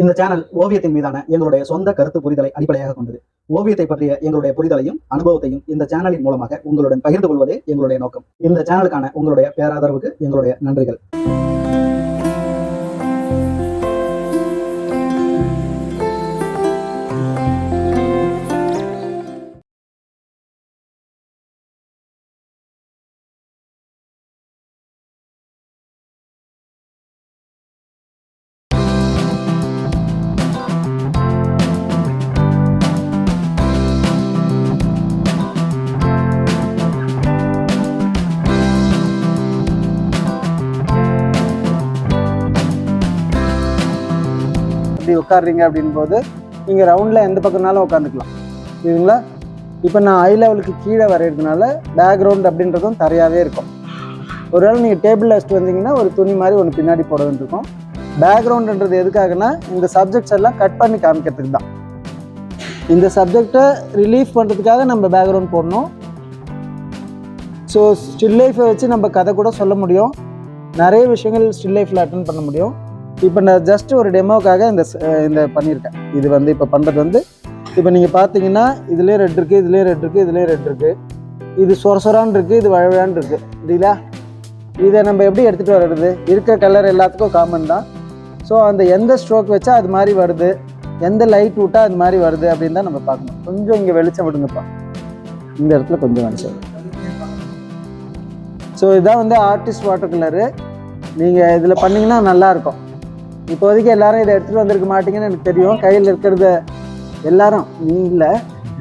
இந்த சேனல் ஓவியத்தின் மீதான எங்களுடைய சொந்த கருத்து புரிதலை அடிப்படையாக கொண்டது. ஓவியத்தை பற்றிய எங்களுடைய புரிதலையும் அனுபவத்தையும் இந்த சேனலின் மூலமாக உங்களுடன் பகிர்ந்து கொள்வதே எங்களுடைய நோக்கம். இந்த சேனலுக்கான உங்களுடைய பேராதரவுக்கு எங்களுடைய நன்றிகள். இப்படி உட்காடுறீங்க அப்படின் போது நீங்கள் ரவுண்டில் எந்த பக்கம்னாலும் உட்காந்துக்கலாம். சரிங்களா? இப்போ நான் ஐ லெவலுக்கு கீழே வரைகிறதுனால பேக்ரவுண்ட் அப்படின்றதும் தரையாகவே இருக்கும். ஒருவேளை நீங்கள் டேபிளில் வச்சுட்டு வந்தீங்கன்னா ஒரு துணி மாதிரி ஒன்று பின்னாடி போட வேண்டியிருக்கும். பேக்ரவுண்டுன்றது எதுக்காகனா இந்த சப்ஜெக்ட்ஸ் எல்லாம் கட் பண்ணி காமிக்கிறதுக்கு தான். இந்த சப்ஜெக்டை ரிலீஃப் பண்ணுறதுக்காக நம்ம பேக்ரவுண்ட் போடணும். ஸோ ஸ்டில் லைஃப்பை வச்சு நம்ம கதை கூட சொல்ல முடியும். நிறைய விஷயங்கள் ஸ்டில் லைஃப்பில் அட்டன் பண்ண முடியும். இப்போ நான் ஜஸ்ட் ஒரு டெமோக்காக இந்த பண்ணியிருக்கேன். இது இப்போ பண்ணுறது இப்போ நீங்கள் பார்த்தீங்கன்னா இதுலேயே ரெட் இருக்குது, இதுலேயே ரெட் இருக்குது, இதுலேயே ரெட் இருக்குது. இது சொரசொரான்னு இருக்குது, இது வழவழான்னு இருக்குது. இல்லைங்களா? இதை நம்ம எப்படி எடுத்துகிட்டு வர்றது? இருக்கிற கலர் எல்லாத்துக்கும் காமன் தான். ஸோ அந்த எந்த ஸ்ட்ரோக் வச்சா அது மாதிரி வருது, எந்த லைட் விட்டால் அது மாதிரி வருது அப்படின்னு தான் நம்ம பார்க்கணும். கொஞ்சம் இங்கே வெளிச்சம் விடுங்கப்பா, இந்த இடத்துல கொஞ்சம் வெளிச்சம். ஸோ இதுதான் ஆர்டிஸ்ட் வாட்டர் கலரு. நீங்கள் இதில் பண்ணிங்கன்னா நல்லாயிருக்கும். இப்போதைக்கு எல்லாரும் இதை எடுத்துகிட்டு வந்திருக்க மாட்டீங்கன்னு எனக்கு தெரியும். கையில் இருக்கிறத எல்லாரும் இல்லை,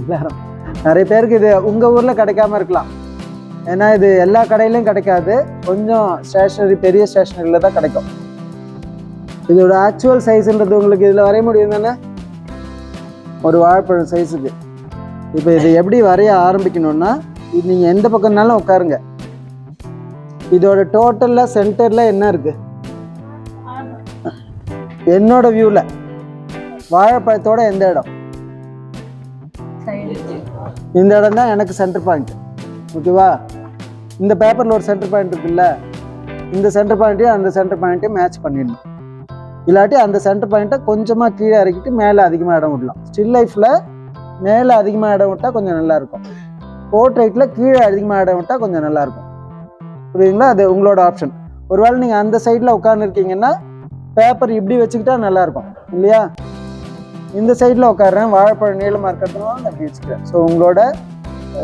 எல்லாரும் நிறைய பேருக்கு இது உங்கள் ஊரில் கிடைக்காம இருக்கலாம். ஏன்னா இது எல்லா கடையிலையும் கிடைக்காது. கொஞ்சம் ஸ்டேஷ்னரி, பெரிய ஸ்டேஷ்னரியில் தான் கிடைக்கும். இதோட ஆக்சுவல் சைஸுன்றது உங்களுக்கு இதில் வரைய முடியும் தானே, ஒரு வாழைப்பழம் சைஸுக்கு. இப்போ இது எப்படி வரைய ஆரம்பிக்கணும்னா, இது நீங்கள் எந்த பக்கம்னாலும் உட்காருங்க. இதோட டோட்டலில் சென்டரில் என்ன இருக்குது? என்னோட வியூவில் வாழைப்பழத்தோட எந்த இடம்? இந்த இடம் தான் எனக்கு சென்டர் பாயிண்ட். ஓகேவா? இந்த பேப்பரில் ஒரு சென்டர் பாயிண்ட் இருக்குல்ல, இந்த சென்டர் பாயிண்ட்டையும் அந்த சென்டர் பாயிண்ட்டையும் மேட்ச் பண்ணிடணும். இல்லாட்டி அந்த சென்டர் பாயிண்ட்டை கொஞ்சமாக கீழே இறக்கிட்டு மேலே அதிகமாக இடம் விடலாம். ஸ்டில் லைஃப்பில் மேலே அதிகமாக இடம் விட்டால் கொஞ்சம் நல்லாயிருக்கும். போர்ட்ரைட்டில் கீழே அதிகமாக இடம் விட்டால் கொஞ்சம் நல்லாயிருக்கும். புரியுதுங்களா? அது உங்களோட ஆப்ஷன். ஒருவேளை நீங்கள் அந்த சைடில் உட்காந்துருக்கீங்கன்னா பேப்பர் இப்படி வச்சுக்கிட்டா நல்லாயிருக்கும் இல்லையா? இந்த சைடில் உட்காடுறேன், வாழைப்பழம் நீளமாக இருக்கிறதுனால நான் அப்படி வச்சுக்கிறேன். ஸோ உங்களோட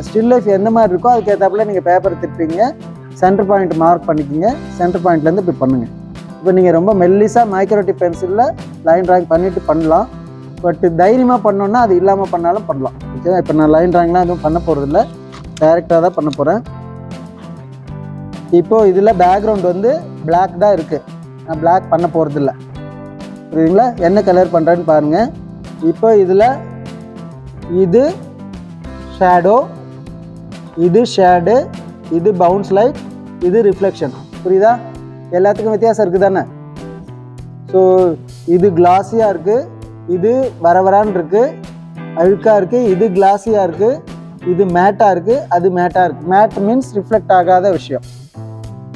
ஸ்டில் லைஃப் எந்த மாதிரி இருக்கோ அதுக்கேற்றாப்புல நீங்கள் பேப்பரை திட்டுறீங்க, சென்டர் பாயிண்ட் மார்க் பண்ணிக்கிங்க, சென்டர் பாயிண்ட்லேருந்து இப்படி பண்ணுங்கள். இப்போ நீங்கள் ரொம்ப மெல்லிஸாக மைக்ரோடிப் பென்சிலில் லைன் ட்ராயிங் பண்ணிவிட்டு பண்ணலாம். பட் தைரியமாக பண்ணோன்னா அது இல்லாமல் பண்ணாலும் பண்ணலாம். ஓகே, இப்போ நான் லைன் ட்ராயிங்லாம் எதுவும் பண்ண போகிறதில்ல, டைரெக்டாக தான் பண்ண போகிறேன். இப்போது இதில் பேக்ரவுண்ட் பிளாக் தான் இருக்குது, நான் பிளாக் பண்ண போகிறதில்ல. புரியுதுங்களா? என்ன கலர் பண்ணுறேன்னு பாருங்கள். இப்போ இதில் இது ஷேடோ, இது ஷேடு, இது பவுன்ஸ் லைட், இது ரிஃப்ளெக்ஷன். புரியுதா? எல்லாத்துக்கும் வித்தியாசம் இருக்குது தானே? ஸோ இது கிளாஸியாக இருக்குது, இது வரவரான்னு இருக்குது, அழுக்காக இருக்குது. இது கிளாஸியாக இருக்குது, இது மேட்டாக இருக்குது, அது மேட்டாக இருக்குது. மேட் மீன்ஸ் ரிஃப்ளெக்ட் ஆகாத விஷயம்.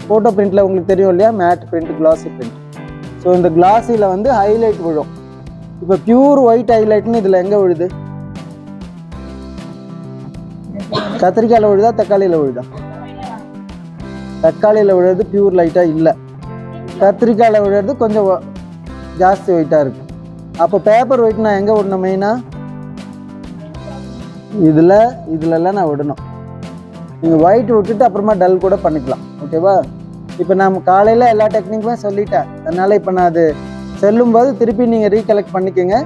ஃபோட்டோ பிரிண்டில் உங்களுக்கு தெரியும் இல்லையா, matte print, glossy print. So இந்த கிளாஸியில் ஹைலைட் விழும். இப்போ பியூர் ஒயிட் ஹைலைட்னு இதில் எங்கே விழுது? கத்திரிக்காயில் விழுதா, தக்காளியில் விழுதா? தக்காளியில் விழுறது பியூர் லைட்டாக இல்லை, கத்திரிக்காயில் விழுறது கொஞ்சம் ஜாஸ்தி ஒயிட்டாக இருக்குது. அப்போ பேப்பர் ஒயிட் நான் எங்கே விடணும்? மெயினாக இதிலெல்லாம் நான் விடணும். நீங்கள் ஒயிட் விட்டுட்டு அப்புறமா டல் கூட பண்ணிக்கலாம். ஓகேவா? இப்போ நான் காலையில் எல்லா டெக்னிக்குமே சொல்லிட்டேன், அதனால் இப்போ நான் அது செல்லும்போது திருப்பி நீங்கள் ரீகலெக்ட் பண்ணிக்கோங்க.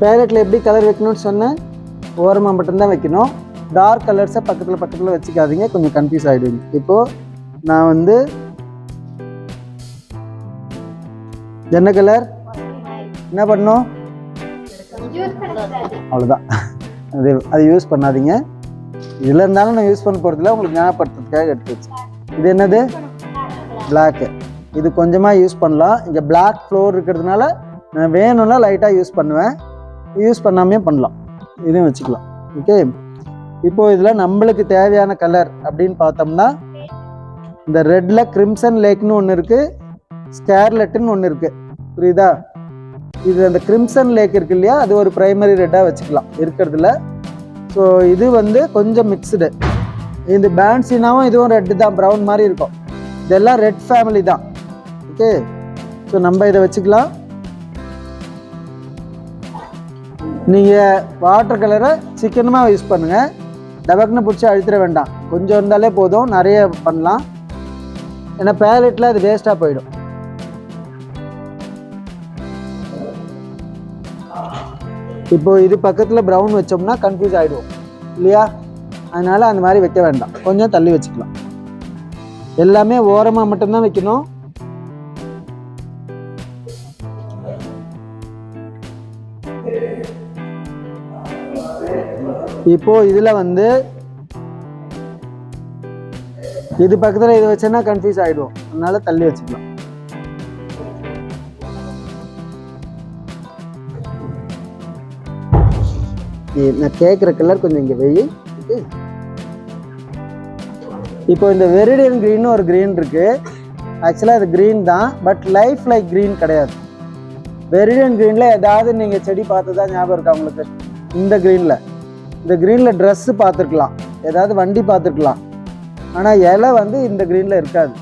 பேலட்டில் எப்படி கலர் வைக்கணும்னு சொன்னேன், ஓரமாக மட்டும்தான் வைக்கணும். டார்க் கலர்ஸை பக்கத்தில் வச்சுக்காதீங்க, கொஞ்சம் கன்ஃபியூஸ் ஆகிடுவீங்க. இப்போது நான் என்ன கலர் என்ன பண்ணணும்? அவ்வளோதான், அது யூஸ் பண்ணாதீங்க. இதில் இருந்தாலும் நான் யூஸ் பண்ண போகிறதில்ல, உங்களுக்கு ஞாபகப்படுத்துறதுக்காக எடுத்து வச்சு. இது என்னது? பிளாக்கு. இது கொஞ்சமாக யூஸ் பண்ணலாம். இங்கே பிளாக் ஃப்ளோர் இருக்கிறதுனால நான் வேணும்னா லைட்டாக யூஸ் பண்ணுவேன், யூஸ் பண்ணாமே பண்ணலாம், இதையும் வச்சுக்கலாம். ஓகே, இப்போது இதில் நம்மளுக்கு தேவையான கலர் அப்படின்னு பார்த்தோம்னா, இந்த ரெட்டில் கிரிம்சன் லேக்னு ஒன்று இருக்குது, ஸ்கேர்லெட்டுன்னு ஒன்று இருக்குது. புரியுதா? இது அந்த கிரிம்சன் லேக் இருக்கு இல்லையா, அது ஒரு பிரைமரி ரெட்டாக வச்சுக்கலாம் இருக்கிறதுல. ஸோ இது வந்து கொஞ்சம் மிக்ஸ்டு. இந்த பேன்சினாவும் இதுவும் ரெட்டு தான், ப்ரௌன் மாதிரி இருக்கும். இதெல்லாம் ரெட் ஃபேமிலி தான். ஓகே, ஸோ நம்ம இதை வச்சுக்கலாம். நீங்கள் வாட்டர் கலரை சிக்கனமாக யூஸ் பண்ணுங்கள். டபக்குன்னு பிடிச்சி அழுத்திட வேண்டாம், கொஞ்சம் இருந்தாலே போதும், நிறைய பண்ணலாம். ஏன்னா பேலட்டில் அது வேஸ்ட்டாக போயிடும். இப்போ இது பக்கத்தில் ப்ரௌன் வச்சோம்னா கன்ஃபியூஸ் ஆகிடுவோம் இல்லையா? அதனால் அந்த மாதிரி வைக்க வேண்டாம், கொஞ்சம் தள்ளி வச்சுக்கலாம். எல்லாமே ஓரமாக மட்டும்தான் வைக்கணும். இப்போ இதில் வந்து இது பக்கத்தில் இது வச்சோன்னா கன்ஃபியூஸ் ஆகிடுவோம், அதனால தள்ளி வச்சுக்கலாம். நான் கேட்குற கலர் கொஞ்சம் இங்கே வெயி. இப்போ இந்த வெரிடியன் க்ரீன் ஒரு க்ரீன் இருக்கு. ஆக்சுவலாக அது க்ரீன் தான், பட் லைஃப் லைக் க்ரீன் கிடையாது. வெரிடியன் க்ரீனில் ஏதாவது நீங்கள் செடி பார்த்து தான் ஞாபகம் இருக்கா உங்களுக்கு? இந்த க்ரீனில் ட்ரெஸ்ஸு பார்த்துருக்கலாம், ஏதாவது வண்டி பார்த்துருக்கலாம், ஆனால் இலை வந்து இந்த க்ரீனில் இருக்காது.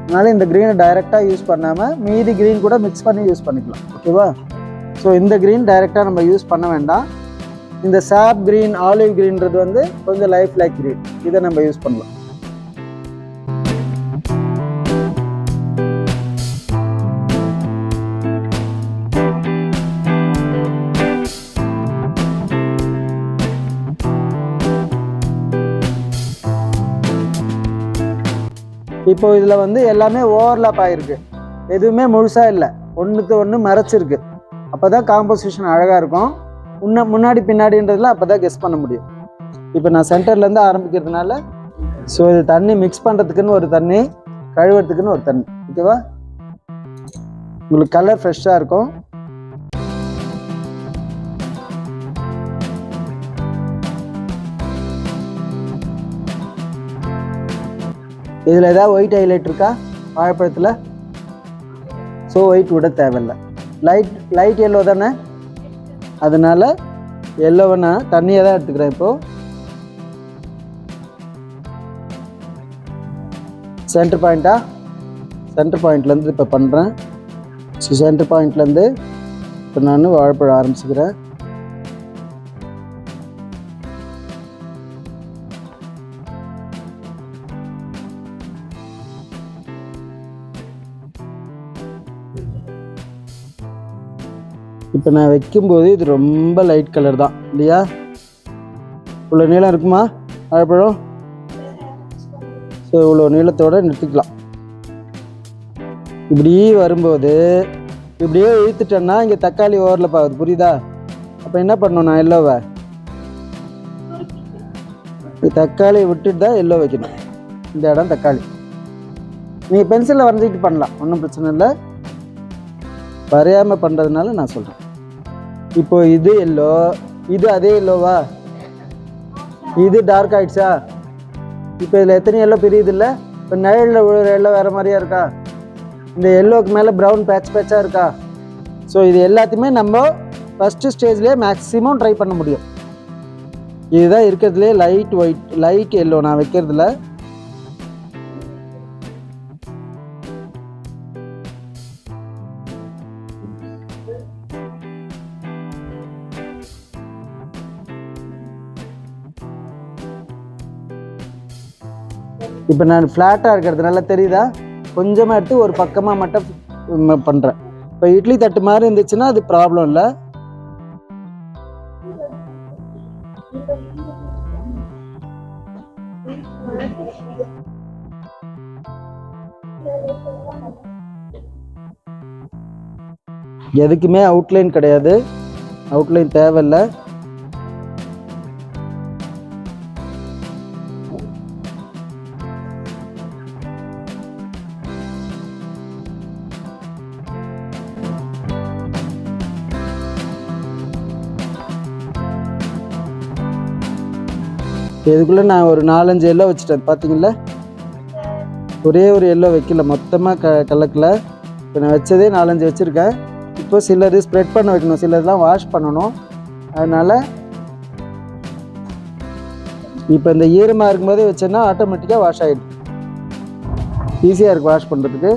அதனால இந்த க்ரீனை டைரெக்டாக யூஸ் பண்ணாமல் மீதி க்ரீன் கூட மிக்ஸ் பண்ணி யூஸ் பண்ணிக்கலாம். ஓகேவா? ஸோ இந்த க்ரீன் டைரெக்டாக நம்ம யூஸ் பண்ண வேண்டாம். இந்த சாப் க்ரீன், ஆலிவ் க்ரீன்றது வந்து கொஞ்சம் லைஃப் லைக் க்ரீன், இதை நம்ம யூஸ் பண்ணலாம். இப்போ இதில் வந்து எல்லாமே ஓவர்லாப் ஆகிருக்கு, எதுவுமே முழுசாக இல்லை, ஒன்றுக்கு ஒன்று மறைச்சிருக்கு. அப்போ தான் காம்போசிஷன் அழகாக இருக்கும். முன்னாடி பின்னாடின்றதுல அப்போ தான் கெஸ் பண்ண முடியும். இப்போ நான் சென்டர்லேருந்து ஆரம்பிக்கிறதுனால, ஸோ இது தண்ணி மிக்ஸ் பண்ணுறதுக்குன்னு ஒரு தண்ணி, கழுவுறதுக்குன்னு ஒரு தண்ணி. ஓகேவா? உங்களுக்கு கலர் ஃப்ரெஷ்ஷாக இருக்கும். இதில் ஏதாவது ஒயிட் ஹைலைட் இருக்கா வாழைப்பழத்தில்? ஸோ ஒயிட் விட தேவையில்லை. லைட் எல்லோ தானே, அதனால எல்லோவை நான் தண்ணியை தான் எடுத்துக்கிறேன். இப்போது சென்டர் பாயிண்ட்லேருந்து இப்போ பண்ணுறேன். ஸோ சென்டர் பாயிண்ட்லேருந்து இப்போ நான் வாழைப்பழம் ஆரம்பிச்சுக்கிறேன். இப்போ நான் வைக்கும்போது இது ரொம்ப லைட் கலர் தான் இல்லையா? இவ்வளோ நீளம் இருக்குமா வாழைப்பழம்? ஸோ இவ்வளோ நீளத்தோடு நிறுத்திக்கலாம். இப்படி வரும்போது இப்படியே இழுத்துட்டேன்னா இங்கே தக்காளி ஓவரில் பார்க்குது, புரியுதா? அப்போ என்ன பண்ணணும், நான் எல்லோவை தக்காளியை விட்டுட்டு தான் எல்லோ வைக்கணும். இந்த இடம் தக்காளி. நீங்கள் பென்சிலில் வரைஞ்சிக்கிட்டு பண்ணலாம், ஒன்றும் பிரச்சனை இல்லை. வரையாமல் பண்ணுறதுனால நான் சொல்கிறேன். இப்போ இது எல்லோ, இது அதே எல்லோவா? இது டார்க் ஆகிடுச்சா? இப்போ இதில் எத்தனை எல்லோ பிரியுது இல்லை? இப்போ நிழலில் விழுற எல்லோ வேறு மாதிரியா இருக்கா? இந்த எல்லோவுக்கு மேலே ப்ரௌன் பேட்சாக இருக்கா? ஸோ இது எல்லாத்தையுமே நம்ம ஃபஸ்ட்டு ஸ்டேஜ்லேயே மேக்ஸிமம் ட்ரை பண்ண முடியும். இதுதான் இருக்கிறதுலே லைட் எல்லோ நான் வைக்கிறதுல. இப்போ நான் ஃப்ளாட்டாக இருக்கிறதுனால தெரியுதா, கொஞ்சமாக எடுத்து ஒரு பக்கமாக மட்டும் பண்ணுறேன். இப்போ இட்லி தட்டு மாதிரி இருந்துச்சுன்னா அது ப்ராப்ளம் இல்லை. எதுக்குமே அவுட்லைன் கிடையாது, அவுட்லைன் தேவையில்லை. இதுக்குள்ளே நான் ஒரு 4-5 எல்லோ வச்சுட்டேன் பார்த்தீங்களா? ஒரே ஒரு எல்லோ வைக்கல, மொத்தமாக கலக்கல. இப்போ நான் வச்சதே 4-5 வச்சுருக்கேன். இப்போ சிலது ஸ்ப்ரெட் பண்ண வைக்கணும், சிலதெல்லாம் வாஷ் பண்ணணும். அதனால் இப்போ இந்த ஈரமாக இருக்கும்போதே வச்சேன்னா ஆட்டோமேட்டிக்காக வாஷ் ஆகிடும். ஈஸியாக இருக்குது வாஷ் பண்ணுறதுக்கு.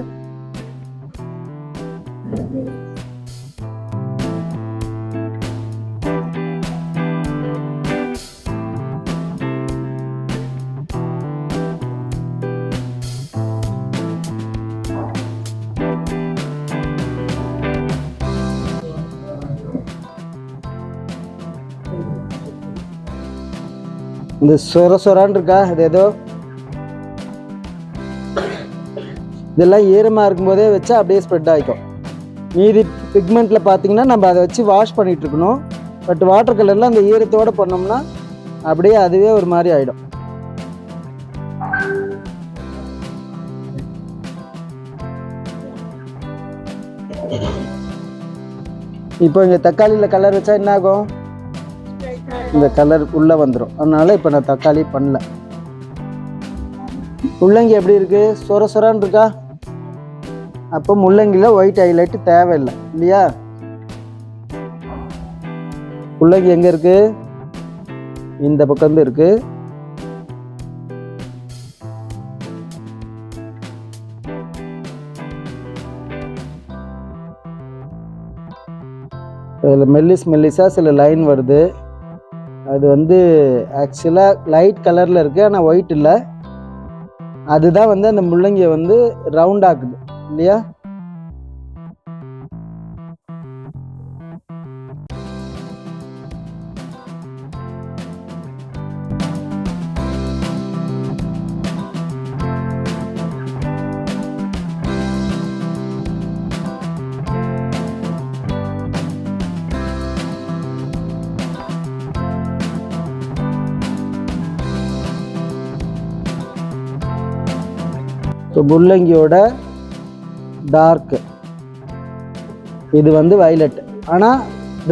இந்த சொரான்னு இருக்கா, இது ஏதோ இதெல்லாம் ஈரமாக இருக்கும்போதே வச்சா அப்படியே ஸ்ப்ரெட் ஆகிக்கும். மீதி பிக்மெண்ட்டில் பார்த்தீங்கன்னா நம்ம அதை வச்சு வாஷ் பண்ணிகிட்டு இருக்கணும். பட் வாட்டர் கலரில் அந்த ஈரத்தோடு பண்ணோம்னா அப்படியே அதுவே ஒரு மாதிரி ஆகிடும். இப்போ இங்கே தக்காளியில் கலர் வச்சா என்ன ஆகும், இந்த கலர் உள்ளே வந்துடும். அதனால் இப்போ நான் தக்காளி பண்ணல. முள்ளங்கி எப்படி இருக்குது, சொரான்னு இருக்கா? அப்போ முள்ளங்கியில் ஒயிட் ஹைலைட்டு தேவையில்லை இல்லையா? முள்ளங்கி எங்கே இருக்குது, இந்த பக்கம் இருக்குது. இதில் மெல்லிஸாக சில லைன் வருது. அது வந்து ஆக்சுவலாக லைட் கலரில் இருக்குது, ஆனால் ஒயிட் இல்லை. அதுதான் வந்து அந்த முள்ளங்கியை வந்து ரவுண்ட் ஆக்குது இல்லையா? இப்போ முள்ளங்கியோட டார்க்கு இது வந்து வயலட், ஆனால்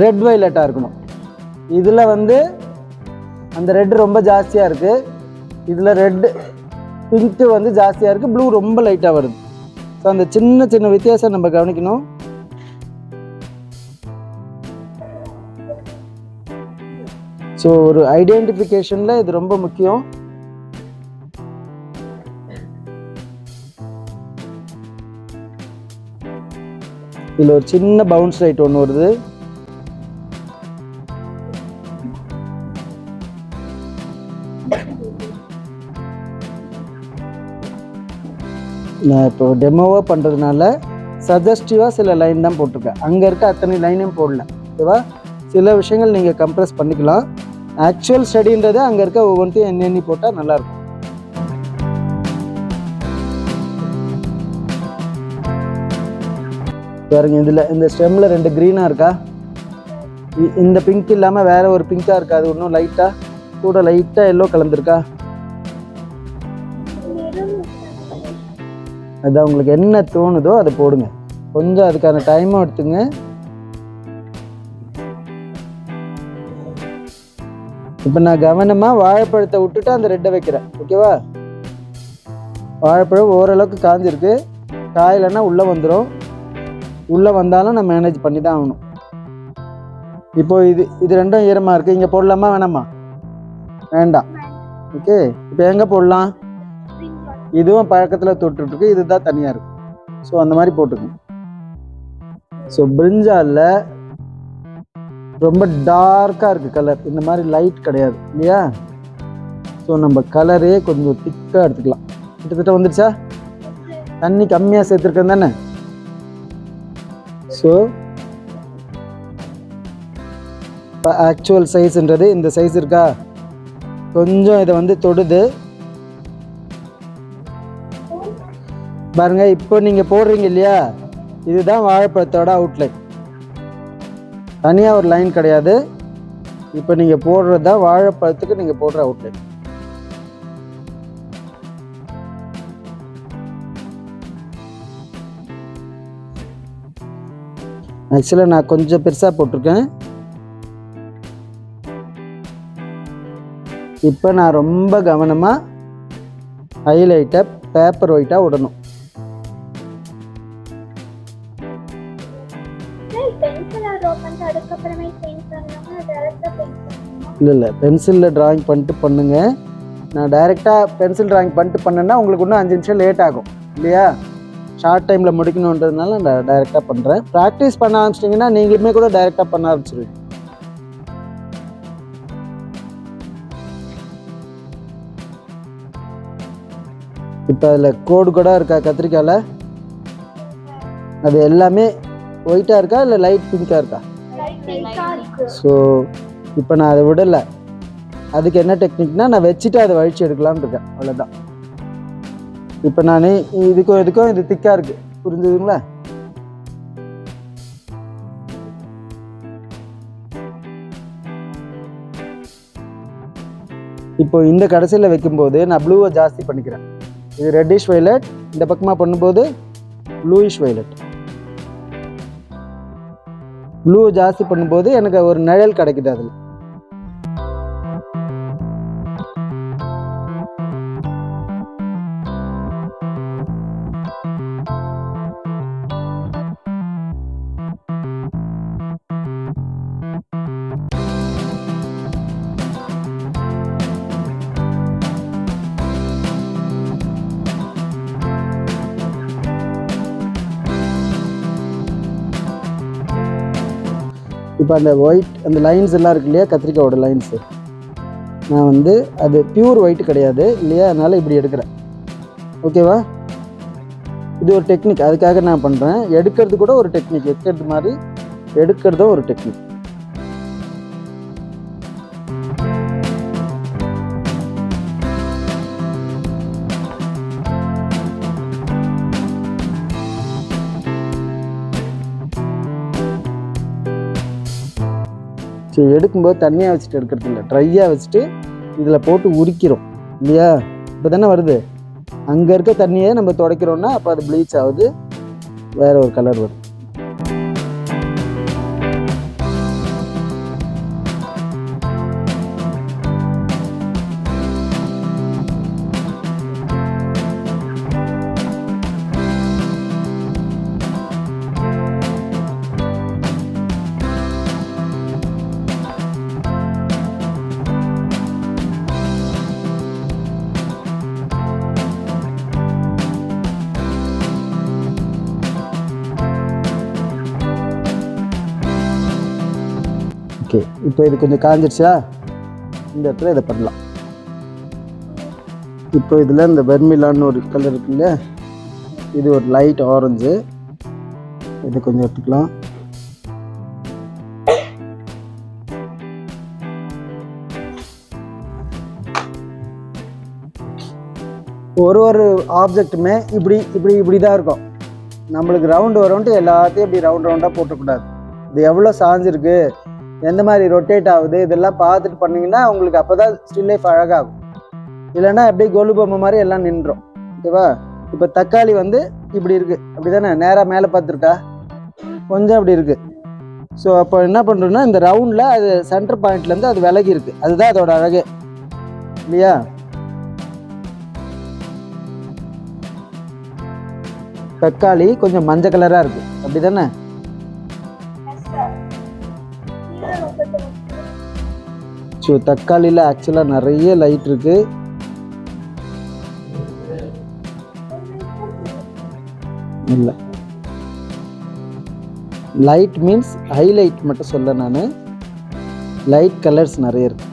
ரெட் வயலட்டாக இருக்கணும். இதில் வந்து அந்த ரெட் ரொம்ப ஜாஸ்தியாக இருக்குது, இதில் ரெட்டு பிங்க்கு வந்து ஜாஸ்தியாக இருக்குது, ப்ளூ ரொம்ப லைட்டாக வருது. ஸோ அந்த சின்ன சின்ன வித்தியாசம் நம்ம கவனிக்கணும். ஸோ ஒரு ஐடென்டிஃபிகேஷனில் இது ரொம்ப முக்கியம். இதில் ஒரு சின்ன பவுன்ஸ் லைட் ஒன்று வருது. நான் இப்போ டெமோவாக பண்ணுறதுனால சஜஸ்டிவாக சில லைன் தான் போட்டிருக்கேன், அங்கே இருக்க அத்தனை லைனையும் போடல. ஓகேவா? சில விஷயங்கள் நீங்கள் கம்ப்ரெஸ் பண்ணிக்கலாம். ஆக்சுவல் ஸ்டடின்றது அங்கே இருக்க ஒவ்வொன்றையும் எண்ணி போட்டால் நல்லாயிருக்கும். பாருங்க, இதில் இந்த ஸ்டெம்மில் 2 க்ரீனாக இருக்கா, இந்த பிங்க் இல்லாமல் வேறு ஒரு பிங்காக இருக்கா, அது இன்னும் லைட்டாக கூட லைட்டாக எல்லோ கலந்துருக்கா. அதான் உங்களுக்கு என்ன தோணுதோ அதை போடுங்க, கொஞ்சம் அதுக்கான டைமும் எடுத்துங்க. இப்போ நான் கவனமாக வாழைப்பழத்தை விட்டுட்டு அந்த ரெட்டை வைக்கிறேன். ஓகேவா? வாழைப்பழம் ஓரளவுக்கு காஞ்சிருக்கு, காயிலன்னா உள்ளே வந்துடும். உள்ளே வந்தாலும் நான் மேனேஜ் பண்ணி தான் ஆகணும். இப்போது இது ரெண்டும் ஈரமாக இருக்குது, இங்கே போடலாமா வேணாமா? வேண்டாம். ஓகே, இப்போ எங்கே போடலாம்? இதுவும் பழக்கத்தில் தொட்டுருக்கு, இதுதான் தனியாக இருக்குது. ஸோ அந்த மாதிரி போட்டுக்கணும். ஸோ பிரிஞ்சாலில் ரொம்ப டார்க்காக இருக்குது கலர், இந்த மாதிரி லைட் கிடையாது இல்லையா? ஸோ நம்ம கலரே கொஞ்சம் திக்காக எடுத்துக்கலாம். கிட்டத்தட்ட வந்துடுச்சா? தண்ணி கம்மியாக சேர்த்துருக்கேன் தானே? ஸோ இப்போ ஆக்சுவல் சைஸ்ன்றது இந்த சைஸ் இருக்கா, கொஞ்சம் இதை வந்து தொடுது பாருங்க. இப்போ நீங்கள் போடுறீங்க இல்லையா, இதுதான் வாழைப்பழத்தோட அவுட்லைன், தனியாக ஒரு லைன் கிடையாது. இப்போ நீங்கள் போடுறது தான் வாழைப்பழத்துக்கு நீங்கள் போடுற அவுட்லைன். ஆக்சுவலாக நான் கொஞ்சம் பெருசாக போட்டிருக்கேன். இப்போ நான் ரொம்ப கவனமாக ஹைலைட்டை பேப்பர் ஒயிட்டாக விடணும். பென்சிலை ட்ரா பண்ணிட்டு அதுக்கப்புறமே பெயிண்ட் பண்ணாமல் டேரெக்டாக பெயிண்ட் பண்ணணுமா? இல்லை பென்சிலில் ட்ராயிங் பண்ணிட்டு பண்ணுங்கள். நான் டைரெக்டாக பென்சில் ட்ராயிங் பண்ணிட்டு பண்ணேன்னா உங்களுக்கு இன்னும் 5 நிமிஷம் லேட் ஆகும் இல்லையா? ஷார்ட் டைமில் முடிக்கணுன்றதுனால நான் டைரெக்டாக பண்ணுறேன். ப்ராக்டிஸ் பண்ண ஆரம்பிச்சிட்டிங்கன்னா நீங்களுமே கூட டைரெக்டாக பண்ண ஆரம்பிச்சிருவீங்க. இப்போ அதில் கோடு கூட இருக்கா கத்திரிக்காயில்? அது எல்லாமே ஒயிட்டாக இருக்கா இல்லை லைட் பிங்காக இருக்கா? ஸோ இப்போ நான் அதை விடலை. அதுக்கு என்ன டெக்னிக்னால் நான் வச்சுட்டு அதை வழிச்சு எடுக்கலான்னு இருக்கேன், அவ்வளோதான். இப்போ நான் இதுக்கும் இது திக்காக இருக்குது, புரிஞ்சுதுங்களா? இப்போ இந்த கடைசியில் வைக்கும்போது நான் ப்ளூவை ஜாஸ்தி பண்ணிக்கிறேன். இது ரெட்டிஷ் வைலட், இந்த பக்கமாக பண்ணும்போது ப்ளூயிஷ் வைலட். ப்ளூவை ஜாஸ்தி பண்ணும்போது எனக்கு ஒரு நிழல் கிடைக்குது அதில். இப்போ அந்த ஒயிட் அந்த லைன்ஸ் எல்லாம் இருக்கு இல்லையா, கத்திரிக்காயோட லைன்ஸு, நான் வந்து அது பியூர் ஒயிட் கிடையாது இல்லையா, அதனால் இப்படி எடுக்கிறேன். ஓகேவா? இது ஒரு டெக்னிக், அதுக்காக நான் பண்ணுறேன். எடுக்கிறது கூட ஒரு டெக்னிக், வைக்கிறது மாதிரி எடுக்கிறதும் ஒரு டெக்னிக். சரி, எடுக்கும்போது தண்ணியாக வச்சுட்டு எடுக்கிறது இல்லை, ட்ரையாக வச்சுட்டு இதில் போட்டு உரிக்கிறோம் இல்லையா? இப்போ தானே வருது. அங்கே இருக்க தண்ணியை நம்ம துடைக்கிறோன்னா அப்போ அது ப்ளீச் ஆகுது, வேற ஒரு கலர் வருது. ஓகே, இப்போ இது கொஞ்சம் காஞ்சிடுச்சா? இந்த இடத்துல இதை பண்ணலாம். இப்போ இதில் இந்த வெர்மிலான்னு ஒரு கலர் இருக்கு இல்லையா, இது ஒரு லைட் ஆரஞ்சு, இது கொஞ்சம் எடுத்துக்கலாம். ஒரு ஆப்ஜெக்ட்டுமே இப்படி தான் இருக்கும். நம்மளுக்கு ரவுண்டு வரவுண்டு எல்லாத்தையும் இப்படி ரவுண்டாக போட்டக்கூடாது. இது எவ்வளோ சாஞ்சிருக்கு, எந்த மாதிரி ரொட்டேட் ஆகுது, இதெல்லாம் பார்த்துட்டு பண்ணிங்கன்னா உங்களுக்கு அப்போ தான் ஸ்டில் லைஃப் அழகாகும். இல்லைன்னா அப்படியே கொலு பொம்மை மாதிரி எல்லாம் நின்றோம். ஓகேவா? இப்போ தக்காளி வந்து இப்படி இருக்குது, அப்படி தானே, நேராக மேலே பார்த்துருக்கா, கொஞ்சம் அப்படி இருக்குது. ஸோ அப்போ என்ன பண்ணுறோன்னா இந்த ரவுண்டில் அது சென்டர் பாயிண்ட்லேருந்து அது விலகி இருக்குது, அதுதான் அதோட அழகே இல்லையா? தக்காளி கொஞ்சம் மஞ்சள் கலராக இருக்குது, அப்படி தானே? ஸோ தக்காளியில் ஆக்சுவலாக நிறைய லைட் இருக்குது. இல்லை, லைட் மீன்ஸ் ஹைலைட் மட்டும் சொல்ல, நான் லைட் கலர்ஸ் நிறைய இருக்கு.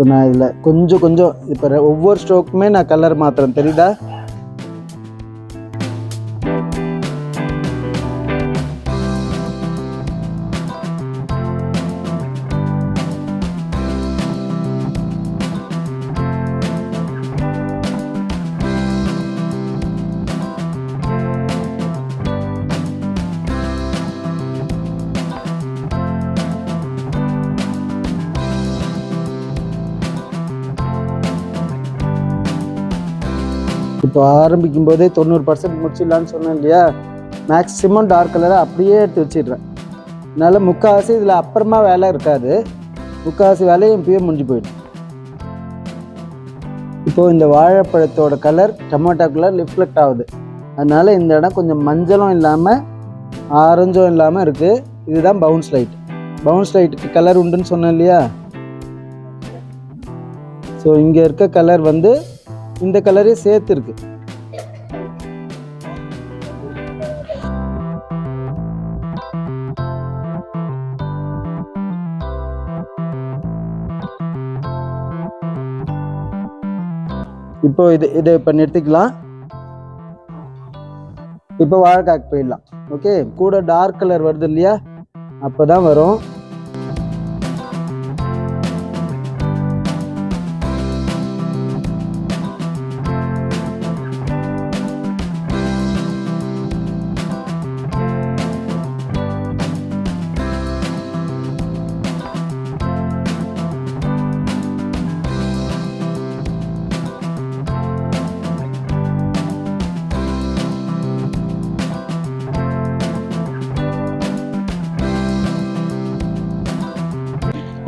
இப்போ நான் இதில் கொஞ்சம் இப்போ ஒவ்வொரு ஸ்ட்ரோக்குமே நான் கலர் மாத்திரம், தெரியுதா? இப்போ ஆரம்பிக்கும் போதே 90% முடிச்சிடலான்னு சொன்னேன் இல்லையா? மேக்ஸிமம் டார்க் கலரை அப்படியே எடுத்து வச்சிடுறேன். அதனால் முக்கால்வாசி இதில் அப்புறமா வேலை இருக்காது, முக்கால்வாசி வேலையும் இப்பயே முடிஞ்சு போயிடும். இப்போது இந்த வாழைப்பழத்தோட கலர் டொமேட்டோ கலர் ரிஃப்ளெக்ட் ஆகுது. அதனால் இந்த இடம் கொஞ்சம் மஞ்சளும் இல்லாமல் ஆரஞ்சும் இல்லாமல் இருக்குது. இதுதான் பவுன்ஸ் லைட். பவுன்ஸ் லைட்டுக்கு கலர் உண்டுன்னு சொன்னேன் இல்லையா? ஸோ இங்கே இருக்க கலர் வந்து இந்த கலரே சேர்த்து இருக்கு. இப்போ இதை இப்போ நிறுத்திக்கலாம். இப்போ வாழைக்காய்க்கு போயிடலாம். ஓகே, கூட டார்க் கலர் வருது இல்லையா, அப்போ தான் வரும்.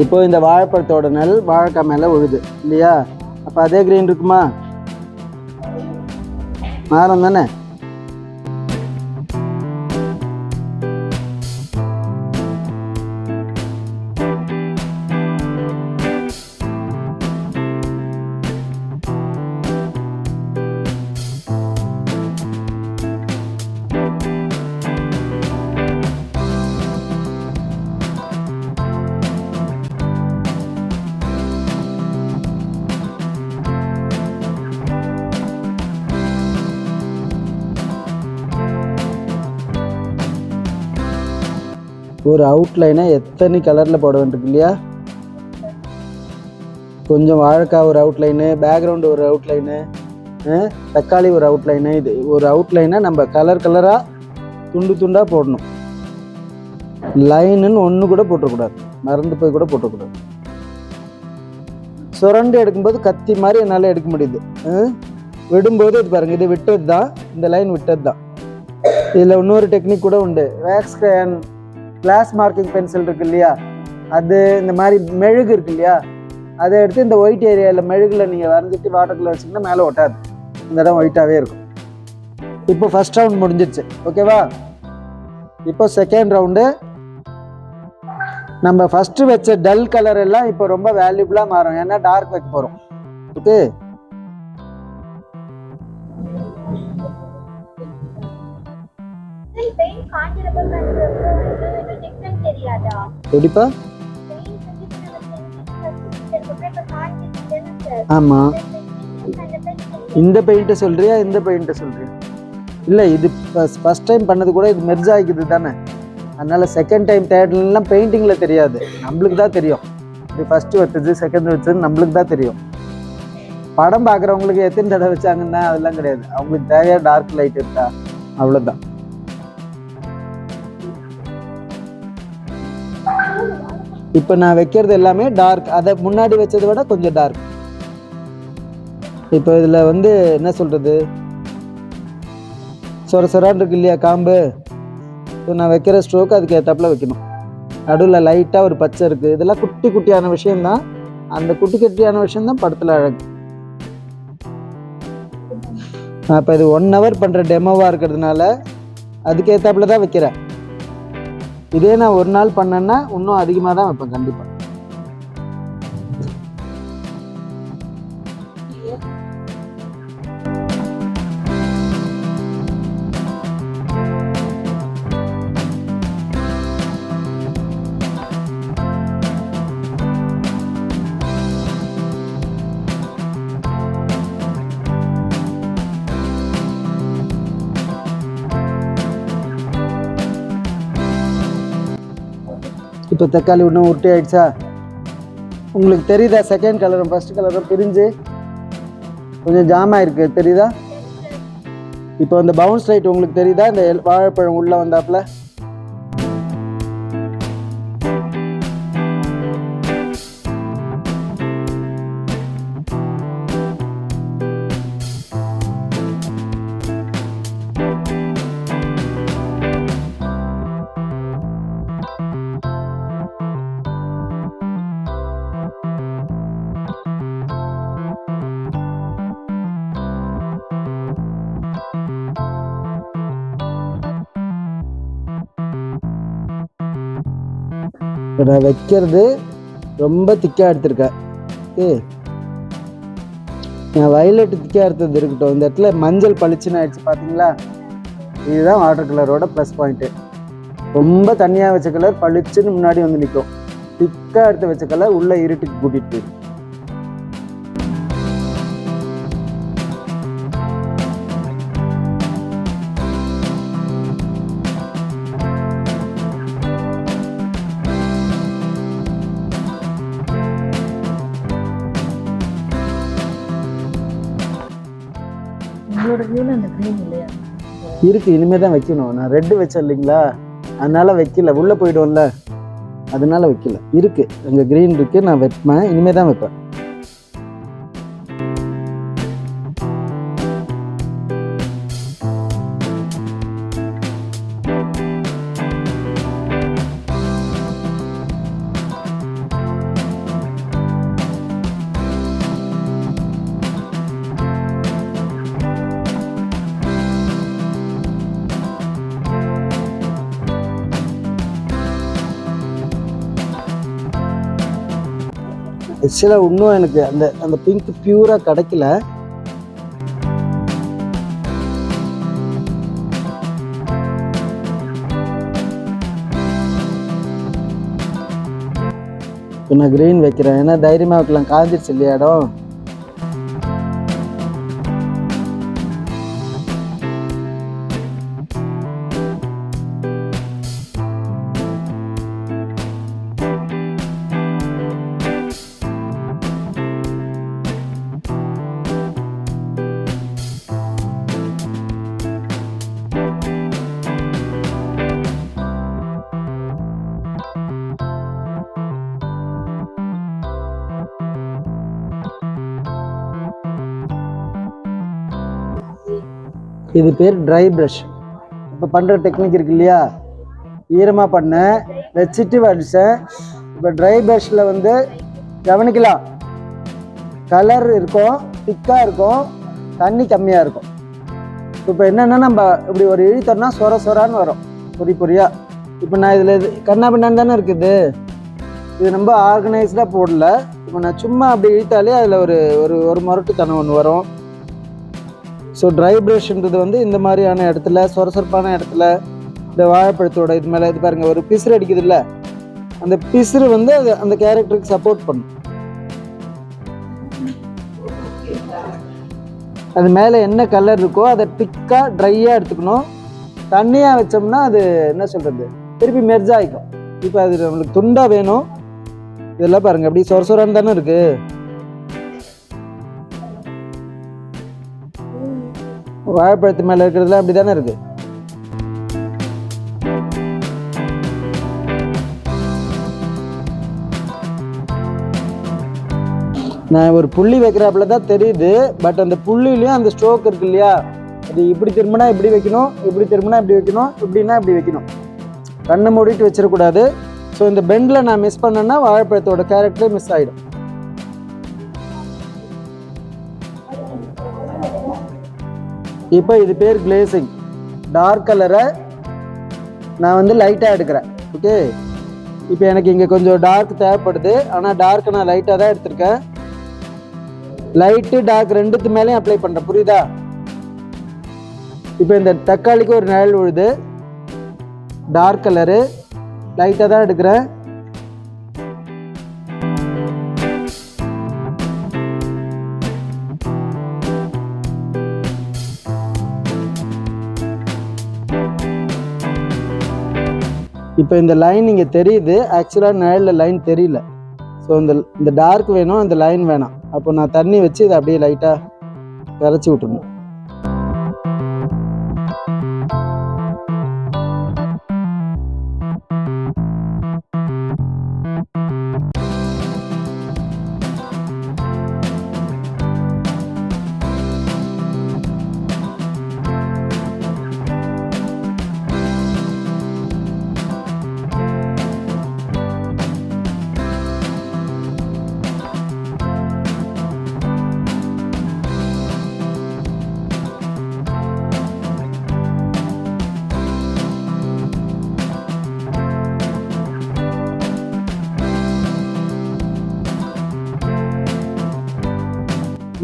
இப்போ இந்த வாழைப்பழத்தோட நெல் வாழைக்காய் மேலே விழுது இல்லையா, அப்போ அதே கிரீன் இருக்குமா? மாறும் தானே? ஒரு அவுட்லைனை எத்தனை கலரில் போட வேண்டியிருக்கு இல்லையா? கொஞ்சம் வாழைக்காய் ஒரு அவுட்லைனு, பேக்ரவுண்டு ஒரு அவுட்லைனு, தக்காளி ஒரு அவுட்லைனு. இது ஒரு அவுட்லைனை நம்ம கலர் கலராக துண்டு துண்டாக போடணும். லைனுன்னு ஒன்று கூட போட்டக்கூடாது, மறந்து போய் கூட போட்டக்கூடாது. சுரண்டு எடுக்கும்போது கத்தி மாதிரி என்னால் எடுக்க முடியுது. விடும்போது இது பாருங்கள், இது விட்டது தான், இந்த லைன் விட்டது தான். இதில் இன்னொரு டெக்னிக் கூட உண்டு. Wax crayon class marking pencil இருக்கு இல்லையா, அது இந்த மாதிரி மெழுகு இருக்கு இல்லையா, அதை எடுத்து இந்த ஒயிட் ஏரியாவில் மெழுகில் நீங்கள் வரைஞ்சிட்டு வாட்டர் கலர் வச்சிங்கன்னா மேலே ஒட்டாது, இந்த இடம் ஒயிட்டாகவே இருக்கும். இப்போ ஃபர்ஸ்ட் ரவுண்ட் முடிஞ்சிருச்சு. ஓகேவா? இப்போ செகண்ட் ரவுண்டு. நம்ம ஃபஸ்ட்டு வச்ச டல் கலர் எல்லாம் இப்போ ரொம்ப வேல்யூபிளாக மாறும், ஏன்னா டார்க் வைக்க போகிறோம். ஓகே, எப்படிப்பா? ஆமா, இந்த பெயிண்ட்டை சொல்றியா இந்த பெயிண்ட்டை சொல்றியா? இல்லை, இது ஃபர்ஸ்ட் டைம் பண்ணது கூட இது மெர்ஜ் ஆகிக்குது தானே, அதனால செகண்ட் டைம் தேர்ட்லாம் பெயிண்டிங்கில் தெரியாது, நம்மளுக்கு தான் தெரியும். இது ஃபஸ்ட்டு வச்சது செகண்ட் வச்சது நம்மளுக்கு தான் தெரியும். படம் பார்க்குறவங்களுக்கு எத்தனை தடவை வச்சாங்கன்னா அதெல்லாம் கிடையாது, அவங்களுக்கு தேவையாக டார்க் லைட் இருக்கா அவ்வளோதான். இப்போ நான் வைக்கிறது எல்லாமே டார்க், அதை முன்னாடி வச்சதை விட கொஞ்சம் டார்க். இப்போ இதில் வந்து என்ன சொல்கிறது, சொரான் இருக்கு இல்லையா காம்பு, ஸோ நான் வைக்கிற ஸ்ட்ரோக் அதுக்கு ஏற்றாப்புல வைக்கணும். நடுவில் லைட்டாக ஒரு பச்சை இருக்குது, இதெல்லாம் குட்டி குட்டியான விஷயந்தான், அந்த குட்டி குட்டியான விஷயந்தான் படத்தில் அழகு. நான் இப்போ இது 1 hour பண்ணுற டெமோவாக இருக்கிறதுனால அதுக்கு ஏற்றாப்புல தான் வைக்கிறேன். இதே நான் ஒரு நாள் பண்ணேன்னா இன்னும் அதிகமாக தான் வைப்பேன் கண்டிப்பாக. இப்போ தக்காளி இன்னும் உருட்டி ஆயிடுச்சா? உங்களுக்கு தெரியுதா செகண்ட் கலரும் ஃபர்ஸ்ட் கலரும் பிரிஞ்சு கொஞ்சம் ஜாம் ஆயிருக்கு, தெரியுதா? இப்போ அந்த பவுன்ஸ் லைட் உங்களுக்கு தெரியுதா? இந்த வாழைப்பழம் உள்ளே வந்தாப்புல இப்போ நான் வைக்கிறது ரொம்ப திக்காக எடுத்திருக்கேன். ஓகே, நான் வயலட் திக்காக எடுத்தது இருக்கட்டும். இந்த இடத்துல மஞ்சள் பளிச்சுன்னு ஆயிடுச்சு பார்த்தீங்களா? இதுதான் வாட்டர் கலரோட ப்ளஸ் பாயிண்ட்டு. ரொம்ப தண்ணியாக வச்ச கலர் பளிச்சுன்னு முன்னாடி வந்து நிற்கும். திக்காக எடுத்து வச்ச கலர் உள்ள இருட்டுக்கு கூட்டிகிட்டு போயிடும். உங்களோட வியூல அந்த கிரீன் இல்லையா? இருக்கு, இனிமேல் தான் வைக்கணும். நான் ரெட்டு வச்சேன் இல்லைங்களா, அதனால வைக்கல. உள்ளே போயிடும்ல, அதனால வைக்கல. இருக்கு, அங்கே க்ரீன் இருக்கு, நான் வைப்பேன். இனிமேல் தான் வைப்பேன். ஆக்சுவலாக இன்னும் எனக்கு அந்த அந்த பிங்க் பியூராக கிடைக்கல. இப்போ நான் க்ரீன் வைக்கிறேன், ஏன்னா தைரியமாக வைக்கலாம், காஞ்சிருச்சு இல்லையா இடம். இது பேர் ட்ரை ப்ரஷ். இப்போ பண்ணுற டெக்னிக் இருக்கு இல்லையா, ஈரமாக பண்ணேன், வச்சுட்டு வடித்தேன். இப்போ ட்ரை ப்ரஷில் வந்து கவனிக்கலாம், கலர் இருக்கும், திக்காக இருக்கும், தண்ணி கம்மியாக இருக்கும். இப்போ என்னென்னா நம்ம இப்படி ஒரு இழுத்தோம்னா சொரான்னு வரும், பொரியாக. இப்போ நான் இதில் கண்ணா பின்னான்னு தானே இருக்குது, இது ரொம்ப ஆர்கனைஸ்டாக போடல. இப்போ நான் சும்மா அப்படி இழுத்தாலே அதில் ஒரு ஒரு ஒரு முரட்டுத்தனம் ஒன்று வரும். ஸோ ட்ரை ப்ரஷ்ன்றது வந்து இந்த மாதிரியான இடத்துல, சொரசொரப்பான இடத்துல, இந்த வாழைப்பழத்தோட இது மேலே இது பாருங்கள், ஒரு பிசுறு அடிக்குது இல்லை, அந்த பிசுறு வந்து அது அந்த கேரக்டருக்கு சப்போர்ட் பண்ணும். அது மேலே என்ன கலர் இருக்கோ அதை திக்காக ட்ரையாக எடுத்துக்கணும். தண்ணியாக வச்சோம்னா அது என்ன சொல்கிறது, திருப்பி மெர்ஜ் ஆகிக்கும். இப்போ அது நம்மளுக்கு துண்டாக வேணும். இதெல்லாம் பாருங்கள், அப்படி சொரசொரான்னு தானே இருக்குது. வாழைப்பழத்து மேலே இருக்கிறதுல அப்படி தானே இருக்குது. நான் ஒரு புள்ளி வைக்கிறாப்புல தான் தெரியுது, பட் அந்த புள்ளிலையும் அந்த ஸ்ட்ரோக் இருக்கு இல்லையா, அது இப்படி திரும்பினா இப்படி வைக்கணும், இப்படி திரும்பினா இப்படி வைக்கணும், இப்படின்னா இப்படி வைக்கணும். கண்ணை மூடிட்டு வச்சிடக்கூடாது. ஸோ இந்த பெண்டில் நான் மிஸ் பண்ணேன்னா வாழைப்பழத்தோட கேரக்டரே மிஸ் ஆகிடும். இப்போ இது பேர் கிளேசிங். டார்க் கலரை நான் வந்து லைட்டாக எடுக்கிறேன். ஓகே, இப்போ எனக்கு இங்கே கொஞ்சம் டார்க் தேவைப்படுது, ஆனால் டார்க் நான் லைட்டாக தான் எடுத்திருக்கேன். லைட்டு டார்க் ரெண்டுத்து மேலேயும் அப்ளை பண்ணுறேன், புரியுதா? இப்போ இந்த தக்காளிக்கு ஒரு நிழல் விழுது, டார்க் கலரு லைட்டாக தான் எடுக்கிறேன். இப்போ இந்த லைன் இங்கே தெரியுது, ஆக்சுவலாக நிழலில் லைன் தெரியல. ஸோ இந்த டார்க் வேணும், அந்த லைன் வேணாம். அப்போ நான் தண்ணி வச்சு இதை அப்படியே லைட்டாக கரைச்சி விட்டுருணும்.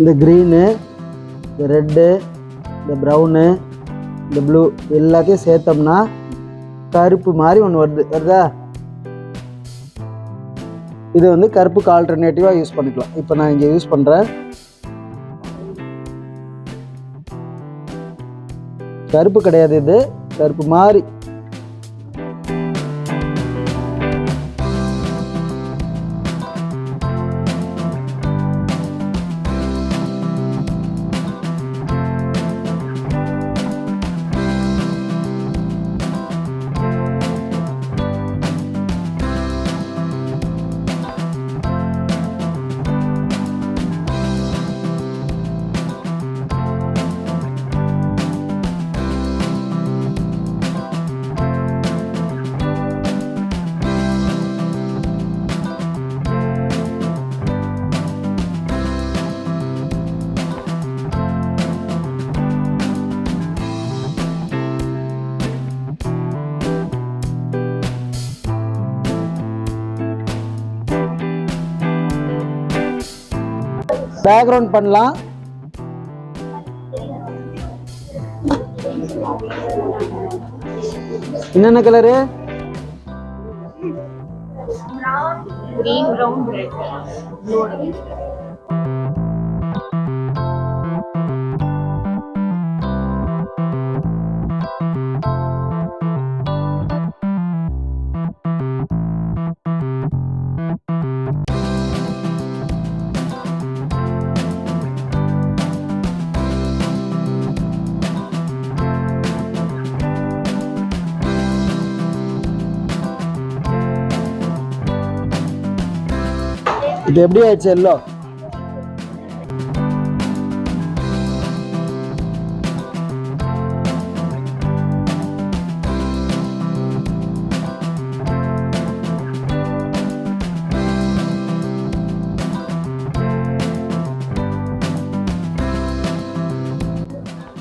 இந்த க்ரீனு, இந்த ரெட்டு, இந்த ப்ரௌனு, இந்த ப்ளூ எல்லாத்தையும் சேர்த்தோம்னா கருப்பு மாதிரி ஒன்று வருதா? இது வந்து கருப்புக்கு ஆல்டர்னேட்டிவாக யூஸ் பண்ணிக்கலாம். இப்போ நான் இங்கே யூஸ் பண்ணுறேன். கருப்பு கிடையாது, இது கருப்பு மாதிரி. பேக்ரவுண்ட் பண்ணலாம். என்னென்ன colour? green, brown, red. Blue. இது எப்படி ஆயிடுச்சு? எல்லோ.